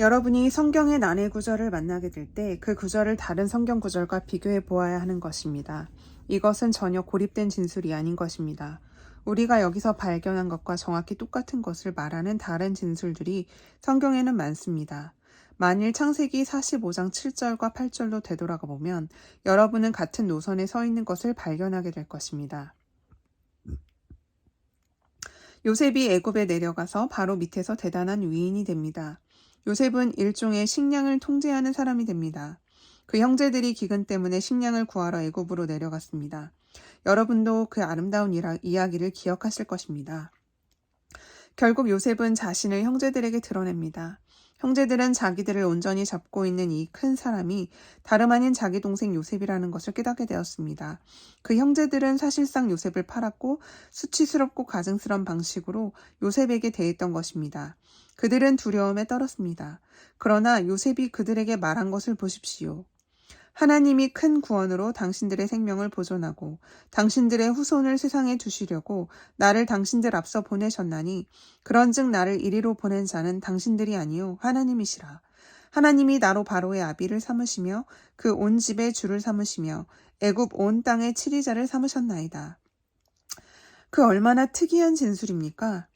여러분이 성경의 난해 구절을 만나게 될 때 그 구절을 다른 성경 구절과 비교해 보아야 하는 것입니다. 이것은 전혀 고립된 진술이 아닌 것입니다. 우리가 여기서 발견한 것과 정확히 똑같은 것을 말하는 다른 진술들이 성경에는 많습니다. 만일 창세기 45장 7절과 8절로 되돌아가 보면 여러분은 같은 노선에 서 있는 것을 발견하게 될 것입니다. 요셉이 애굽에 내려가서 바로 밑에서 대단한 위인이 됩니다. 요셉은 일종의 식량을 통제하는 사람이 됩니다. 그 형제들이 기근 때문에 식량을 구하러 애굽으로 내려갔습니다. 여러분도 그 아름다운 이야기를 기억하실 것입니다. 결국 요셉은 자신을 형제들에게 드러냅니다. 형제들은 자기들을 온전히 잡고 있는 이 큰 사람이 다름 아닌 자기 동생 요셉이라는 것을 깨닫게 되었습니다. 그 형제들은 사실상 요셉을 팔았고 수치스럽고 가증스러운 방식으로 요셉에게 대했던 것입니다. 그들은 두려움에 떨었습니다. 그러나 요셉이 그들에게 말한 것을 보십시오. 하나님이 큰 구원으로 당신들의 생명을 보존하고 당신들의 후손을 세상에 두시려고 나를 당신들 앞서 보내셨나니 그런즉 나를 이리로 보낸 자는 당신들이 아니요 하나님이시라. 하나님이 나로 바로의 아비를 삼으시며 그 온 집의 주를 삼으시며 애굽 온 땅의 치리자를 삼으셨나이다. 그 얼마나 특이한 진술입니까?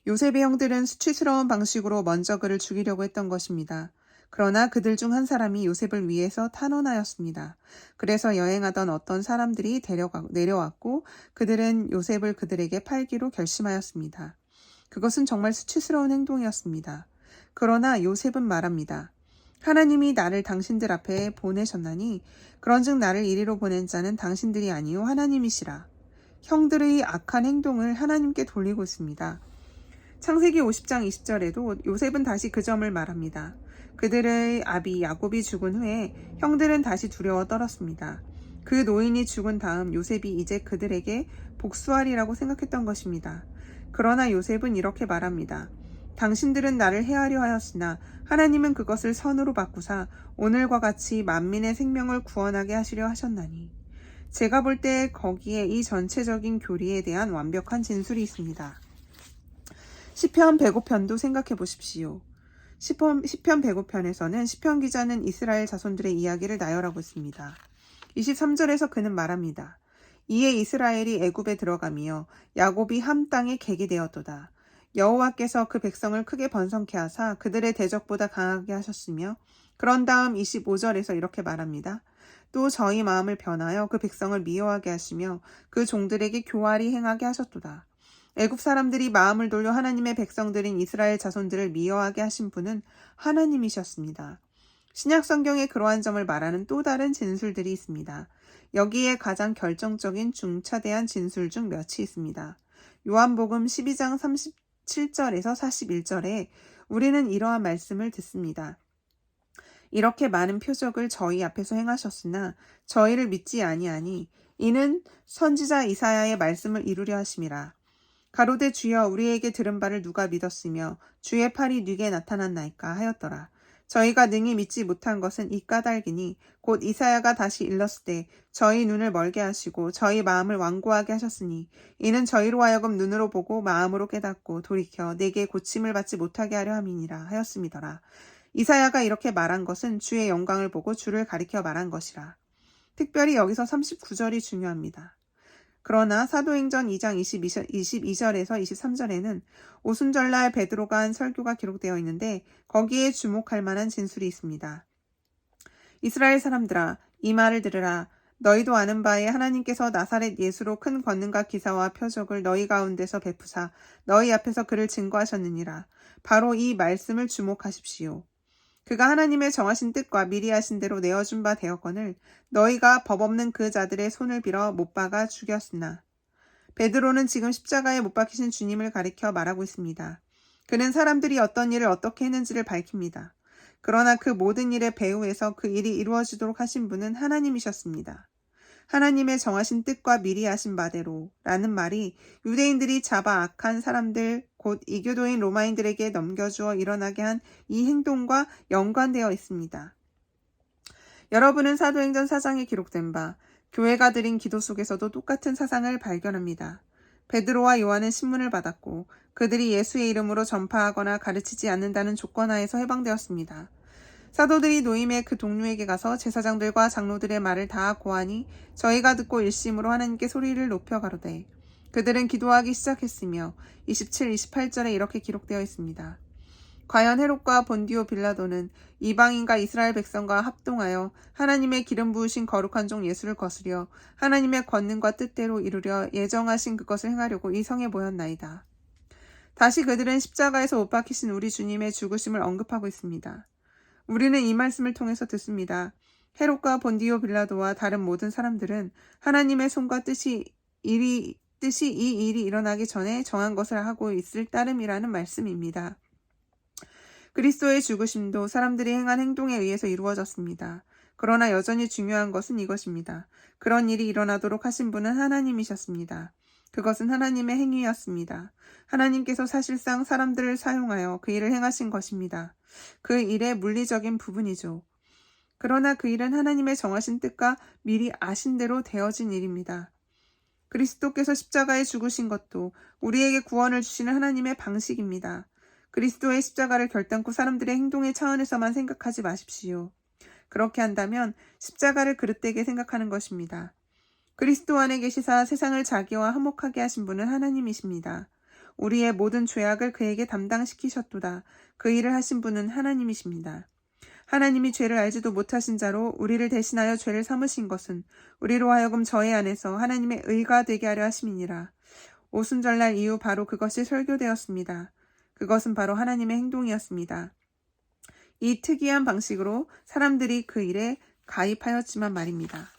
요셉의 형들은 수치스러운 방식으로 먼저 그를 죽이려고 했던 것입니다. 그러나 그들 중 한 사람이 요셉을 위해서 탄원하였습니다. 그래서 여행하던 어떤 사람들이 내려왔고 그들은 요셉을 그들에게 팔기로 결심하였습니다. 그것은 정말 수치스러운 행동이었습니다. 그러나 요셉은 말합니다. 하나님이 나를 당신들 앞에 보내셨나니 그런즉 나를 이리로 보낸 자는 당신들이 아니요 하나님이시라. 형들의 악한 행동을 하나님께 돌리고 있습니다. 창세기 50장 20절에도 요셉은 다시 그 점을 말합니다. 그들의 아비 야곱이 죽은 후에 형들은 다시 두려워 떨었습니다. 그 노인이 죽은 다음 요셉이 이제 그들에게 복수하리라고 생각했던 것입니다. 그러나 요셉은 이렇게 말합니다. 당신들은 나를 해하려 하였으나 하나님은 그것을 선으로 바꾸사 오늘과 같이 만민의 생명을 구원하게 하시려 하셨나니. 제가 볼 때 거기에 이 전체적인 교리에 대한 완벽한 진술이 있습니다. 시편 105편도 생각해 보십시오. 시편 105편에서는 시편 기자는 이스라엘 자손들의 이야기를 나열하고 있습니다. 23절에서 그는 말합니다. 이에 이스라엘이 애굽에 들어가며 야곱이 함 땅에 객이 되었도다. 여호와께서 그 백성을 크게 번성케 하사 그들의 대적보다 강하게 하셨으며 그런 다음 25절에서 이렇게 말합니다. 또 저희 마음을 변하여 그 백성을 미워하게 하시며 그 종들에게 교활히 행하게 하셨도다. 애굽 사람들이 마음을 돌려 하나님의 백성들인 이스라엘 자손들을 미워하게 하신 분은 하나님이셨습니다. 신약 성경에 그러한 점을 말하는 또 다른 진술들이 있습니다. 여기에 가장 결정적인 중차대한 진술 중 몇이 있습니다. 요한복음 12장 37절에서 41절에 우리는 이러한 말씀을 듣습니다. 이렇게 많은 표적을 저희 앞에서 행하셨으나 저희를 믿지 아니하니 이는 선지자 이사야의 말씀을 이루려 하심이라. 가로되 주여 우리에게 들은 바를 누가 믿었으며 주의 팔이 누게 나타났나이까 하였더라. 저희가 능히 믿지 못한 것은 이 까닭이니 곧 이사야가 다시 일렀을 때 저희 눈을 멀게 하시고 저희 마음을 완고하게 하셨으니 이는 저희로 하여금 눈으로 보고 마음으로 깨닫고 돌이켜 내게 고침을 받지 못하게 하려 함이니라 하였음이더라. 이사야가 이렇게 말한 것은 주의 영광을 보고 주를 가리켜 말한 것이라. 특별히 여기서 39절이 중요합니다. 그러나 사도행전 2장 22절에서 23절에는 오순절날 베드로가 한 설교가 기록되어 있는데 거기에 주목할 만한 진술이 있습니다. 이스라엘 사람들아 이 말을 들으라. 너희도 아는 바에 하나님께서 나사렛 예수로 큰 권능과 기사와 표적을 너희 가운데서 베푸사 너희 앞에서 그를 증거하셨느니라. 바로 이 말씀을 주목하십시오. 그가 하나님의 정하신 뜻과 미리 하신 대로 내어준 바 되었거늘 너희가 법 없는 그 자들의 손을 빌어 못 박아 죽였으나. 베드로는 지금 십자가에 못 박히신 주님을 가리켜 말하고 있습니다. 그는 사람들이 어떤 일을 어떻게 했는지를 밝힙니다. 그러나 그 모든 일의 배후에서 그 일이 이루어지도록 하신 분은 하나님이셨습니다. 하나님의 정하신 뜻과 미리 하신 바대로 라는 말이 유대인들이 잡아 악한 사람들 곧 이교도인 로마인들에게 넘겨주어 일어나게 한 이 행동과 연관되어 있습니다. 여러분은 사도행전 4장에 기록된 바 교회가 드린 기도 속에서도 똑같은 사상을 발견합니다. 베드로와 요한은 신문을 받았고 그들이 예수의 이름으로 전파하거나 가르치지 않는다는 조건하에서 해방되었습니다. 사도들이 노임의 그 동료에게 가서 제사장들과 장로들의 말을 다 고하니 저희가 듣고 일심으로 하나님께 소리를 높여 가로되 그들은 기도하기 시작했으며 27, 28절에 이렇게 기록되어 있습니다. 과연 헤롯과 본디오 빌라도는 이방인과 이스라엘 백성과 합동하여 하나님의 기름 부으신 거룩한 종 예수를 거스려 하나님의 권능과 뜻대로 이루려 예정하신 그것을 행하려고 이 성에 모였나이다. 다시 그들은 십자가에서 못 박히신 우리 주님의 죽으심을 언급하고 있습니다. 우리는 이 말씀을 통해서 듣습니다. 헤롯과 본디오 빌라도와 다른 모든 사람들은 하나님의 손과 뜻이 이 일이 일어나기 전에 정한 것을 하고 있을 따름이라는 말씀입니다. 그리스도의 죽으심도 사람들이 행한 행동에 의해서 이루어졌습니다. 그러나 여전히 중요한 것은 이것입니다. 그런 일이 일어나도록 하신 분은 하나님이셨습니다. 그것은 하나님의 행위였습니다. 하나님께서 사실상 사람들을 사용하여 그 일을 행하신 것입니다. 그 일의 물리적인 부분이죠. 그러나 그 일은 하나님의 정하신 뜻과 미리 아신 대로 되어진 일입니다. 그리스도께서 십자가에 죽으신 것도 우리에게 구원을 주시는 하나님의 방식입니다. 그리스도의 십자가를 결단코 사람들의 행동의 차원에서만 생각하지 마십시오. 그렇게 한다면 십자가를 그릇되게 생각하는 것입니다. 그리스도 안에 계시사 세상을 자기와 화목하게 하신 분은 하나님이십니다. 우리의 모든 죄악을 그에게 담당시키셨도다. 그 일을 하신 분은 하나님이십니다. 하나님이 죄를 알지도 못하신 자로 우리를 대신하여 죄를 삼으신 것은 우리로 하여금 저희 안에서 하나님의 의가 되게 하려 하심이니라. 오순절날 이후 바로 그것이 설교되었습니다. 그것은 바로 하나님의 행동이었습니다. 이 특이한 방식으로 사람들이 그 일에 가입하였지만 말입니다.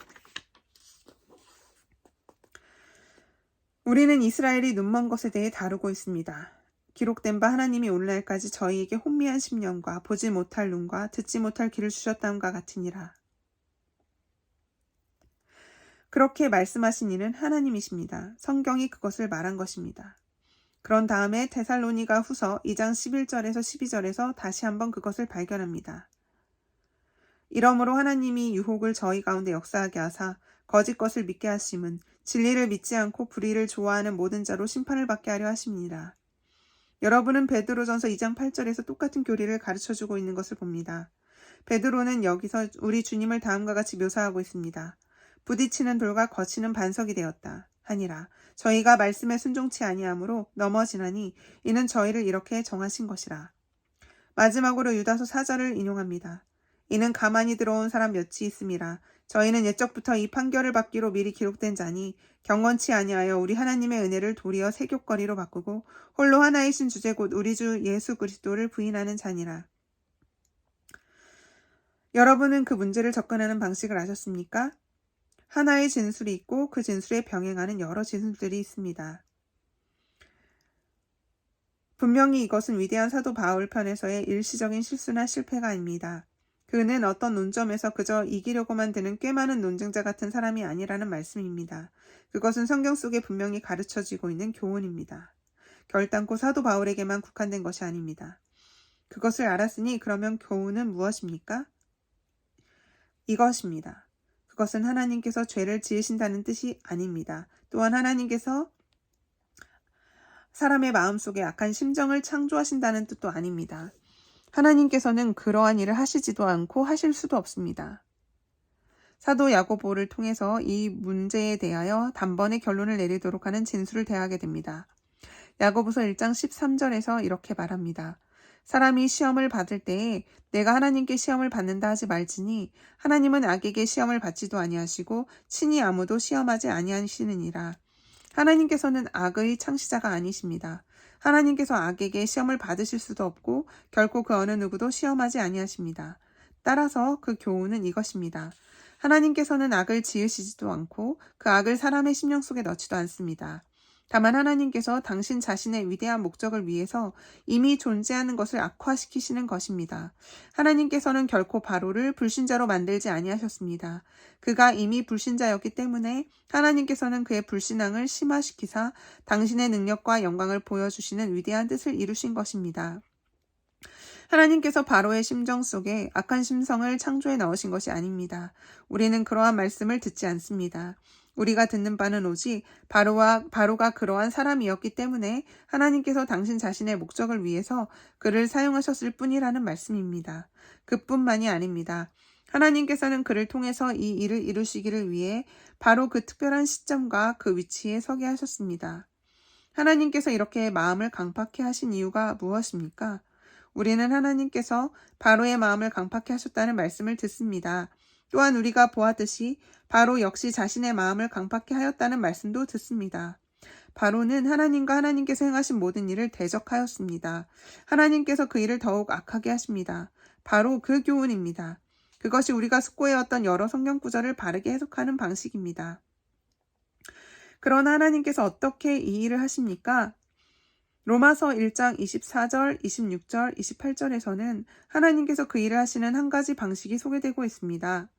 우리는 이스라엘이 눈먼 것에 대해 다루고 있습니다. 기록된 바 하나님이 오늘날까지 저희에게 혼미한 심령과 보지 못할 눈과 듣지 못할 귀를 주셨다함과 같으니라. 그렇게 말씀하신 이는 하나님이십니다. 성경이 그것을 말한 것입니다. 그런 다음에 데살로니가 후서 2장 11절에서 12절에서 다시 한번 그것을 발견합니다. 이러므로 하나님이 유혹을 저희 가운데 역사하게 하사 거짓 것을 믿게 하심은 진리를 믿지 않고 불의를 좋아하는 모든 자로 심판을 받게 하려 하심이니라. 여러분은 베드로전서 2장 8절에서 똑같은 교리를 가르쳐주고 있는 것을 봅니다. 베드로는 여기서 우리 주님을 다음과 같이 묘사하고 있습니다. 부딪히는 돌과 거치는 반석이 되었다 하니라. 저희가 말씀에 순종치 아니하므로 넘어지나니 이는 저희를 이렇게 정하신 것이라. 마지막으로 유다서 4절을 인용합니다. 이는 가만히 들어온 사람 몇이 있음이라. 저희는 옛적부터 이 판결을 받기로 미리 기록된 자니 경건치 아니하여 우리 하나님의 은혜를 도리어 세교거리로 바꾸고 홀로 하나이신 주제 곧 우리 주 예수 그리스도를 부인하는 자니라. 여러분은 그 문제를 접근하는 방식을 아셨습니까? 하나의 진술이 있고 그 진술에 병행하는 여러 진술들이 있습니다. 분명히 이것은 위대한 사도 바울 편에서의 일시적인 실수나 실패가 아닙니다. 그는 어떤 논점에서 그저 이기려고만 드는 꽤 많은 논쟁자 같은 사람이 아니라는 말씀입니다. 그것은 성경 속에 분명히 가르쳐지고 있는 교훈입니다. 결단코 사도 바울에게만 국한된 것이 아닙니다. 그것을 알았으니 그러면 교훈은 무엇입니까? 이것입니다. 그것은 하나님께서 죄를 지으신다는 뜻이 아닙니다. 또한 하나님께서 사람의 마음속에 악한 심정을 창조하신다는 뜻도 아닙니다. 하나님께서는 그러한 일을 하시지도 않고 하실 수도 없습니다. 사도 야고보를 통해서 이 문제에 대하여 단번에 결론을 내리도록 하는 진술을 대하게 됩니다. 야고보서 1장 13절에서 이렇게 말합니다. 사람이 시험을 받을 때에 내가 하나님께 시험을 받는다 하지 말지니 하나님은 악에게 시험을 받지도 아니하시고 친히 아무도 시험하지 아니하시느니라. 하나님께서는 악의 창시자가 아니십니다. 하나님께서 악에게 시험을 받으실 수도 없고 결코 그 어느 누구도 시험하지 아니하십니다. 따라서 그 교훈은 이것입니다. 하나님께서는 악을 지으시지도 않고 그 악을 사람의 심령 속에 넣지도 않습니다. 다만 하나님께서 당신 자신의 위대한 목적을 위해서 이미 존재하는 것을 악화시키시는 것입니다. 하나님께서는 결코 바로를 불신자로 만들지 아니하셨습니다. 그가 이미 불신자였기 때문에 하나님께서는 그의 불신앙을 심화시키사 당신의 능력과 영광을 보여주시는 위대한 뜻을 이루신 것입니다. 하나님께서 바로의 심정 속에 악한 심성을 창조해 넣으신 것이 아닙니다. 우리는 그러한 말씀을 듣지 않습니다. 우리가 듣는 바는 오직 바로가 그러한 사람이었기 때문에 하나님께서 당신 자신의 목적을 위해서 그를 사용하셨을 뿐이라는 말씀입니다. 그뿐만이 아닙니다. 하나님께서는 그를 통해서 이 일을 이루시기를 위해 바로 그 특별한 시점과 그 위치에 서게 하셨습니다. 하나님께서 이렇게 마음을 강팍해 하신 이유가 무엇입니까? 우리는 하나님께서 바로의 마음을 강팍해 하셨다는 말씀을 듣습니다. 또한 우리가 보았듯이 바로 역시 자신의 마음을 강팍해 하였다는 말씀도 듣습니다. 바로는 하나님과 하나님께서 행하신 모든 일을 대적하였습니다. 하나님께서 그 일을 더욱 악하게 하십니다. 바로 그 교훈입니다. 그것이 우리가 숙고해왔던 여러 성경 구절을 바르게 해석하는 방식입니다. 그러나 하나님께서 어떻게 이 일을 하십니까? 로마서 1장 24절, 26절, 28절에서는 하나님께서 그 일을 하시는 한 가지 방식이 소개되고 있습니다.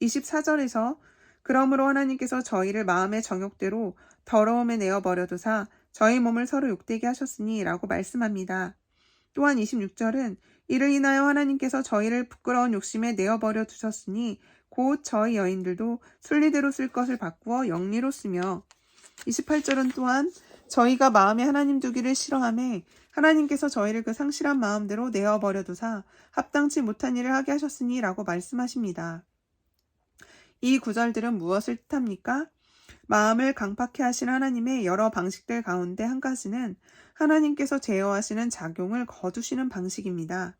24절에서 그러므로 하나님께서 저희를 마음의 정욕대로 더러움에 내어버려두사 저희 몸을 서로 욕되게 하셨으니 라고 말씀합니다. 또한 26절은 이를 인하여 하나님께서 저희를 부끄러운 욕심에 내어버려 두셨으니 곧 저희 여인들도 순리대로 쓸 것을 바꾸어 영리로 쓰며 28절은 또한 저희가 마음에 하나님 두기를 싫어하매 하나님께서 저희를 그 상실한 마음대로 내어버려 두사 합당치 못한 일을 하게 하셨으니 라고 말씀하십니다. 이 구절들은 무엇을 뜻합니까? 마음을 강팍해 하신 하나님의 여러 방식들 가운데 한 가지는 하나님께서 제어하시는 작용을 거두시는 방식입니다.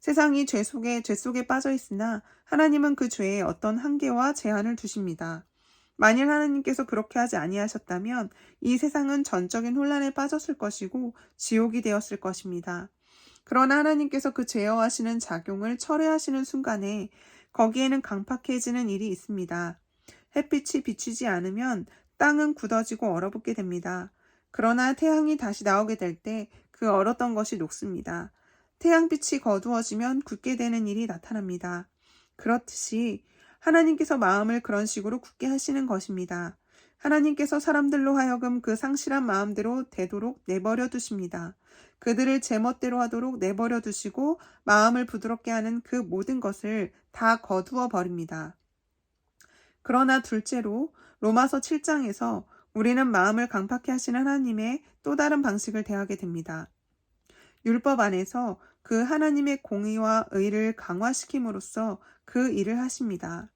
세상이 죄 속에 빠져 있으나 하나님은 그 죄에 어떤 한계와 제한을 두십니다. 만일 하나님께서 그렇게 하지 아니하셨다면 이 세상은 전적인 혼란에 빠졌을 것이고 지옥이 되었을 것입니다. 그러나 하나님께서 그 제어하시는 작용을 철회하시는 순간에 거기에는 강팍해지는 일이 있습니다. 햇빛이 비추지 않으면 땅은 굳어지고 얼어붙게 됩니다. 그러나 태양이 다시 나오게 될 때 그 얼었던 것이 녹습니다. 태양빛이 거두어지면 굳게 되는 일이 나타납니다. 그렇듯이 하나님께서 마음을 그런 식으로 굳게 하시는 것입니다. 하나님께서 사람들로 하여금 그 상실한 마음대로 되도록 내버려 두십니다. 그들을 제멋대로 하도록 내버려 두시고 마음을 부드럽게 하는 그 모든 것을 다 거두어 버립니다. 그러나 둘째로 로마서 7장에서 우리는 마음을 강팍해 하시는 하나님의 또 다른 방식을 대하게 됩니다. 율법 안에서 그 하나님의 공의와 의를 강화시킴으로써 그 일을 하십니다.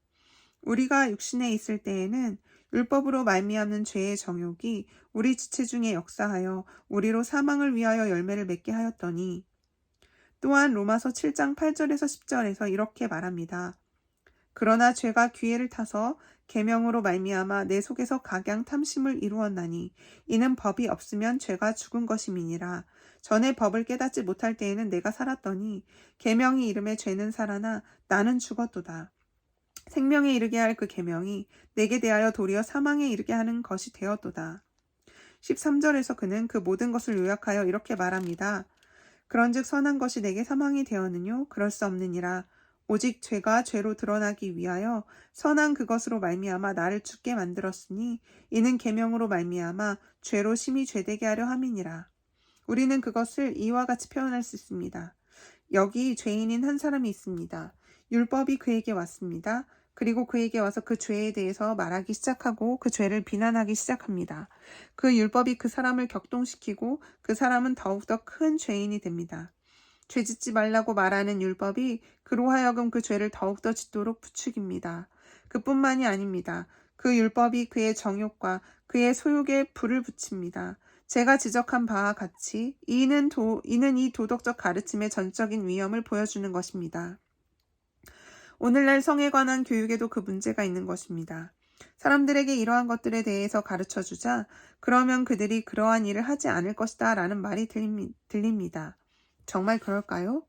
우리가 육신에 있을 때에는 율법으로 말미암는 죄의 정욕이 우리 지체 중에 역사하여 우리로 사망을 위하여 열매를 맺게 하였더니 또한 로마서 7장 8절에서 10절에서 이렇게 말합니다. 그러나 죄가 기회를 타서 계명으로 말미암아 내 속에서 각양 탐심을 이루었나니 이는 법이 없으면 죄가 죽은 것임이니라. 전에 법을 깨닫지 못할 때에는 내가 살았더니 계명이 이름에 죄는 살아나 나는 죽었도다. 생명에 이르게 할 그 계명이 내게 대하여 도리어 사망에 이르게 하는 것이 되었도다. 13절에서 그는 그 모든 것을 요약하여 이렇게 말합니다. 그런즉 선한 것이 내게 사망이 되었느뇨? 그럴 수 없느니라. 오직 죄가 죄로 드러나기 위하여 선한 그것으로 말미암아 나를 죽게 만들었으니 이는 계명으로 말미암아 죄로 심히 죄되게 하려 함이니라. 우리는 그것을 이와 같이 표현할 수 있습니다. 여기 죄인인 한 사람이 있습니다. 율법이 그에게 왔습니다. 그리고 그에게 와서 그 죄에 대해서 말하기 시작하고 그 죄를 비난하기 시작합니다. 그 율법이 그 사람을 격동시키고 그 사람은 더욱더 큰 죄인이 됩니다. 죄짓지 말라고 말하는 율법이 그로 하여금 그 죄를 더욱더 짓도록 부추깁니다. 그뿐만이 아닙니다. 그 율법이 그의 정욕과 그의 소욕에 불을 붙입니다. 제가 지적한 바와 같이 이는 이 도덕적 가르침의 전적인 위험을 보여주는 것입니다. 오늘날 성에 관한 교육에도 그 문제가 있는 것입니다. 사람들에게 이러한 것들에 대해서 가르쳐주자 그러면 그들이 그러한 일을 하지 않을 것이다 라는 말이 들립니다. 정말 그럴까요?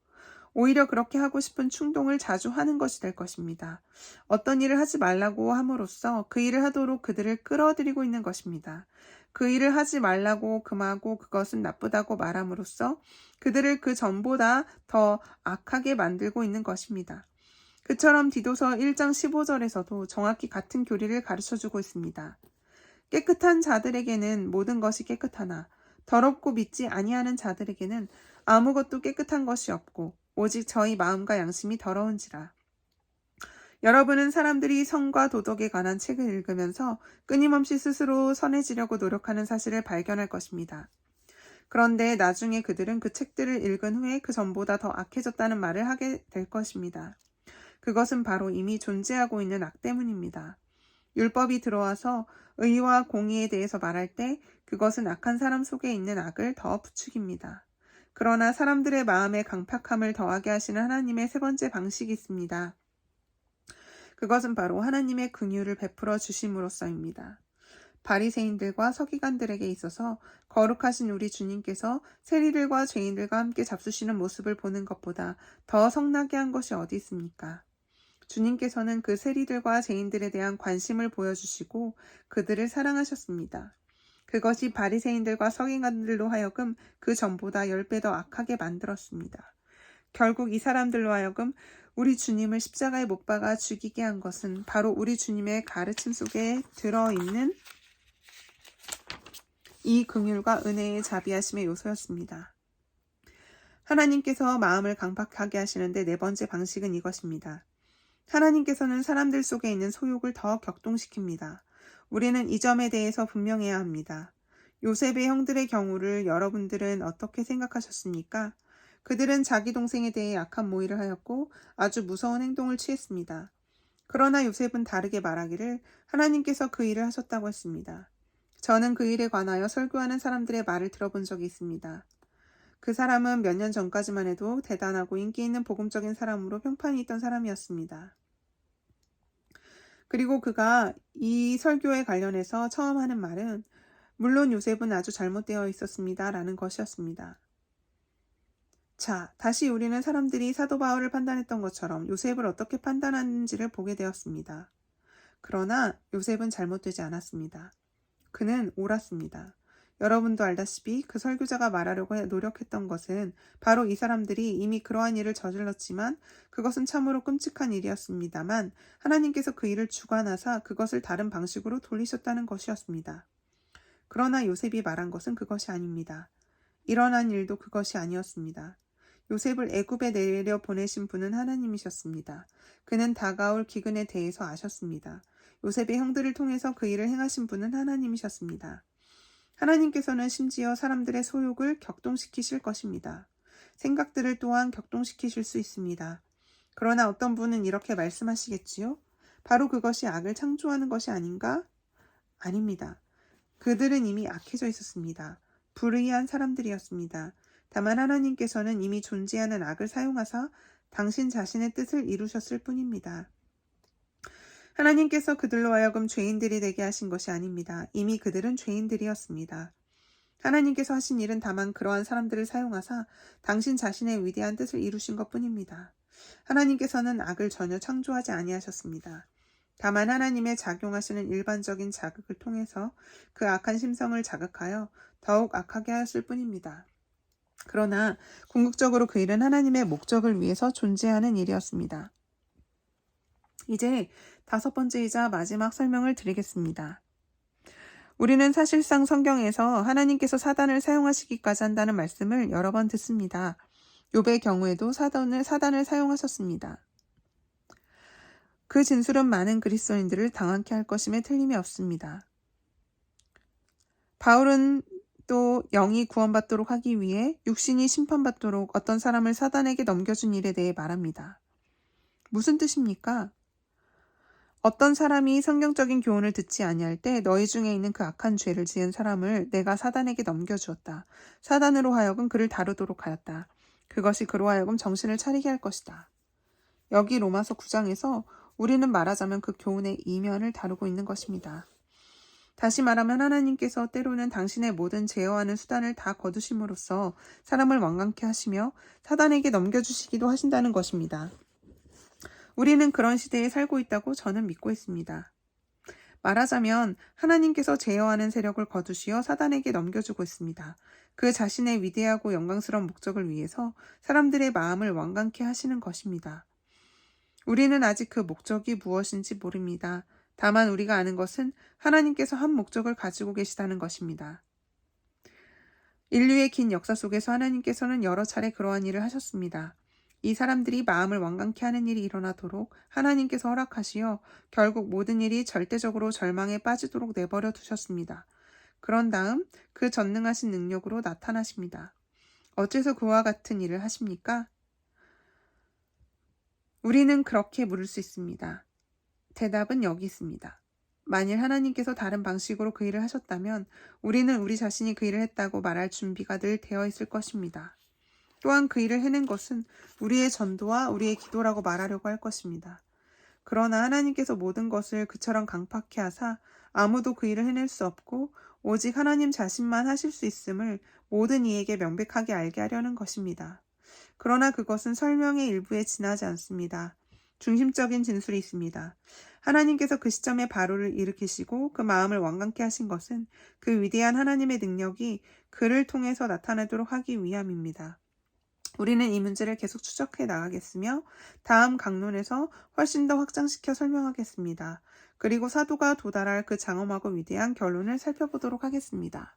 오히려 그렇게 하고 싶은 충동을 자주 하는 것이 될 것입니다. 어떤 일을 하지 말라고 함으로써 그 일을 하도록 그들을 끌어들이고 있는 것입니다. 그 일을 하지 말라고 금하고 그것은 나쁘다고 말함으로써 그들을 그 전보다 더 악하게 만들고 있는 것입니다. 그처럼 디도서 1장 15절에서도 정확히 같은 교리를 가르쳐주고 있습니다. 깨끗한 자들에게는 모든 것이 깨끗하나 더럽고 믿지 아니하는 자들에게는 아무것도 깨끗한 것이 없고 오직 저희 마음과 양심이 더러운지라. 여러분은 사람들이 성과 도덕에 관한 책을 읽으면서 끊임없이 스스로 선해지려고 노력하는 사실을 발견할 것입니다. 그런데 나중에 그들은 그 책들을 읽은 후에 그 전보다 더 악해졌다는 말을 하게 될 것입니다. 그것은 바로 이미 존재하고 있는 악 때문입니다. 율법이 들어와서 의와 공의에 대해서 말할 때 그것은 악한 사람 속에 있는 악을 더 부추깁니다. 그러나 사람들의 마음에 강팍함을 더하게 하시는 하나님의 세 번째 방식이 있습니다. 그것은 바로 하나님의 긍휼을 베풀어 주심으로써입니다. 바리새인들과 서기관들에게 있어서 거룩하신 우리 주님께서 세리들과 죄인들과 함께 잡수시는 모습을 보는 것보다 더 성나게 한 것이 어디 있습니까? 주님께서는 그 세리들과 죄인들에 대한 관심을 보여주시고 그들을 사랑하셨습니다. 그것이 바리새인들과 서기관들로 하여금 그 전보다 10배 더 악하게 만들었습니다. 결국 이 사람들로 하여금 우리 주님을 십자가에 못 박아 죽이게 한 것은 바로 우리 주님의 가르침 속에 들어있는 이 긍휼과 은혜의 자비하심의 요소였습니다. 하나님께서 마음을 강팍하게 하시는데 네 번째 방식은 이것입니다. 하나님께서는 사람들 속에 있는 소욕을 더 격동시킵니다. 우리는 이 점에 대해서 분명해야 합니다. 요셉의 형들의 경우를 여러분들은 어떻게 생각하셨습니까? 그들은 자기 동생에 대해 악한 모의를 하였고 아주 무서운 행동을 취했습니다. 그러나 요셉은 다르게 말하기를 하나님께서 그 일을 하셨다고 했습니다. 저는 그 일에 관하여 설교하는 사람들의 말을 들어본 적이 있습니다. 그 사람은 몇 년 전까지만 해도 대단하고 인기 있는 복음적인 사람으로 평판이 있던 사람이었습니다. 그리고 그가 이 설교에 관련해서 처음 하는 말은 물론 요셉은 아주 잘못되어 있었습니다. 라는 것이었습니다. 자, 다시 우리는 사람들이 사도 바울을 판단했던 것처럼 요셉을 어떻게 판단하는지를 보게 되었습니다. 그러나 요셉은 잘못되지 않았습니다. 그는 옳았습니다. 여러분도 알다시피 그 설교자가 말하려고 노력했던 것은 바로 이 사람들이 이미 그러한 일을 저질렀지만 그것은 참으로 끔찍한 일이었습니다만 하나님께서 그 일을 주관하사 그것을 다른 방식으로 돌리셨다는 것이었습니다. 그러나 요셉이 말한 것은 그것이 아닙니다. 일어난 일도 그것이 아니었습니다. 요셉을 애굽에 내려 보내신 분은 하나님이셨습니다. 그는 다가올 기근에 대해서 아셨습니다. 요셉의 형들을 통해서 그 일을 행하신 분은 하나님이셨습니다. 하나님께서는 심지어 사람들의 소욕을 격동시키실 것입니다. 생각들을 또한 격동시키실 수 있습니다. 그러나 어떤 분은 이렇게 말씀하시겠지요? 바로 그것이 악을 창조하는 것이 아닌가? 아닙니다. 그들은 이미 악해져 있었습니다. 불의한 사람들이었습니다. 다만 하나님께서는 이미 존재하는 악을 사용하사 당신 자신의 뜻을 이루셨을 뿐입니다. 하나님께서 그들로 하여금 죄인들이 되게 하신 것이 아닙니다. 이미 그들은 죄인들이었습니다. 하나님께서 하신 일은 다만 그러한 사람들을 사용하사 당신 자신의 위대한 뜻을 이루신 것뿐입니다. 하나님께서는 악을 전혀 창조하지 아니하셨습니다. 다만 하나님의 작용하시는 일반적인 자극을 통해서 그 악한 심성을 자극하여 더욱 악하게 하였을 뿐입니다. 그러나 궁극적으로 그 일은 하나님의 목적을 위해서 존재하는 일이었습니다. 이제 5번째이자 마지막 설명을 드리겠습니다. 우리는 사실상 성경에서 하나님께서 사단을 사용하시기까지 한다는 말씀을 여러 번 듣습니다. 욥의 경우에도 사단을 사용하셨습니다. 그 진술은 많은 그리스도인들을 당황케 할 것임에 틀림이 없습니다. 바울은 또 영이 구원받도록 하기 위해 육신이 심판받도록 어떤 사람을 사단에게 넘겨준 일에 대해 말합니다. 무슨 뜻입니까? 어떤 사람이 성경적인 교훈을 듣지 아니할 때 너희 중에 있는 그 악한 죄를 지은 사람을 내가 사단에게 넘겨주었다. 사단으로 하여금 그를 다루도록 하였다. 그것이 그로 하여금 정신을 차리게 할 것이다. 여기 로마서 9장에서 우리는 말하자면 그 교훈의 이면을 다루고 있는 것입니다. 다시 말하면 하나님께서 때로는 당신의 모든 제어하는 수단을 다 거두심으로써 사람을 완강케 하시며 사단에게 넘겨주시기도 하신다는 것입니다. 우리는 그런 시대에 살고 있다고 저는 믿고 있습니다. 말하자면 하나님께서 제어하는 세력을 거두시어 사단에게 넘겨주고 있습니다. 그 자신의 위대하고 영광스러운 목적을 위해서 사람들의 마음을 완강케 하시는 것입니다. 우리는 아직 그 목적이 무엇인지 모릅니다. 다만 우리가 아는 것은 하나님께서 한 목적을 가지고 계시다는 것입니다. 인류의 긴 역사 속에서 하나님께서는 여러 차례 그러한 일을 하셨습니다. 이 사람들이 마음을 완강케 하는 일이 일어나도록 하나님께서 허락하시어 결국 모든 일이 절대적으로 절망에 빠지도록 내버려 두셨습니다. 그런 다음 그 전능하신 능력으로 나타나십니다. 어째서 그와 같은 일을 하십니까? 우리는 그렇게 물을 수 있습니다. 대답은 여기 있습니다. 만일 하나님께서 다른 방식으로 그 일을 하셨다면 우리는 우리 자신이 그 일을 했다고 말할 준비가 늘 되어 있을 것입니다. 또한 그 일을 해낸 것은 우리의 전도와 우리의 기도라고 말하려고 할 것입니다. 그러나 하나님께서 모든 것을 그처럼 강팍해 하사 아무도 그 일을 해낼 수 없고 오직 하나님 자신만 하실 수 있음을 모든 이에게 명백하게 알게 하려는 것입니다. 그러나 그것은 설명의 일부에 지나지 않습니다. 중심적인 진술이 있습니다. 하나님께서 그 시점에 바로를 일으키시고 그 마음을 완강케 하신 것은 그 위대한 하나님의 능력이 그를 통해서 나타나도록 하기 위함입니다. 우리는 이 문제를 계속 추적해 나가겠으며 다음 강론에서 훨씬 더 확장시켜 설명하겠습니다. 그리고 사도가 도달할 그 장엄하고 위대한 결론을 살펴보도록 하겠습니다.